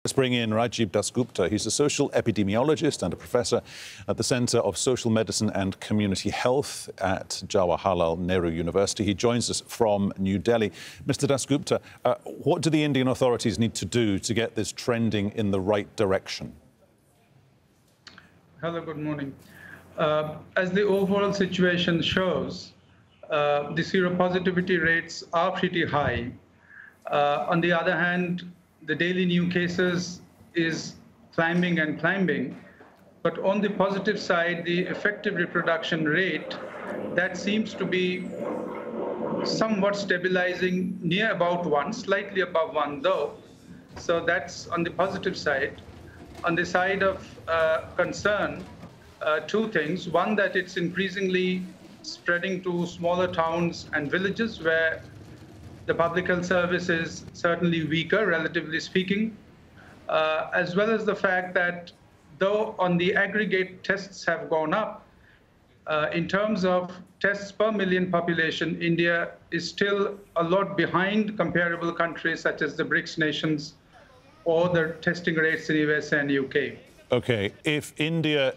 Let's bring in Rajiv Dasgupta. He's a social epidemiologist and a professor at the Centre of Social Medicine and Community Health at Jawaharlal Nehru University. He joins us from New Delhi. Mr. Dasgupta, what do the Indian authorities need to do to get this trending in the right direction? Hello, good morning. As the overall situation shows, the seropositivity rates are pretty high. On the other hand, the daily new cases is climbing and climbing, but on the positive side, the effective reproduction rate, that seems to be somewhat stabilizing near about 1, slightly above 1 though. So that's on the positive side. On the side of concern, two things. One, that it's increasingly spreading to smaller towns and villages where the public health service is certainly weaker, relatively speaking, as well as the fact that though on the aggregate tests have gone up, in terms of tests per million population, India is still a lot behind comparable countries such as the BRICS nations or the testing rates in US and UK. OK, if India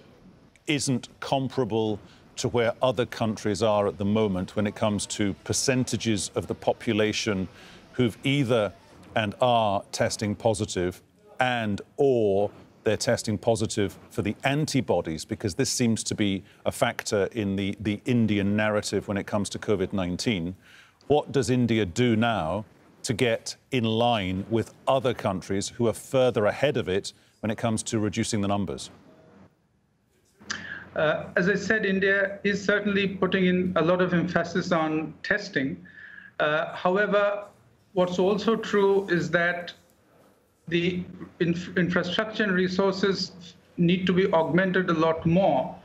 isn't comparable to where other countries are at the moment when it comes to percentages of the population who've either and are testing positive and or they're testing positive for the antibodies, because this seems to be a factor in the Indian narrative when it comes to COVID-19. What does India do now to get in line with other countries who are further ahead of it when it comes to reducing the numbers? As I said, India is certainly putting in a lot of emphasis on testing. However, what's also true is that the infrastructure and resources need to be augmented a lot more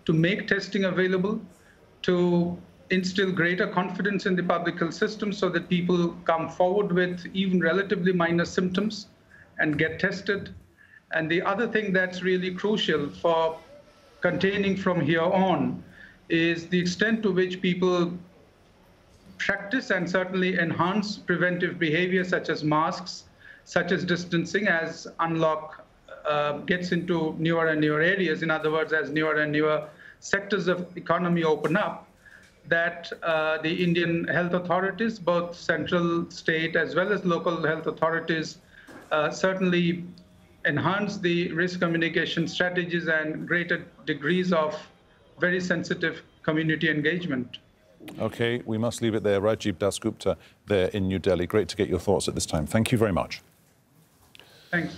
to make testing available, to instill greater confidence in the public health system so that people come forward with even relatively minor symptoms and get tested. And the other thing that's really crucial for containing from here on is the extent to which people practice and certainly enhance preventive behavior such as masks, such as distancing as unlock gets into newer and newer areas. In other words, as newer and newer sectors of economy open up, that the Indian health authorities, both central, state, as well as local health authorities, certainly enhance the risk communication strategies and greater degrees of very sensitive community engagement. OK, we must leave it there. Rajiv Dasgupta there in New Delhi. Great to get your thoughts at this time. Thank you very much. Thanks.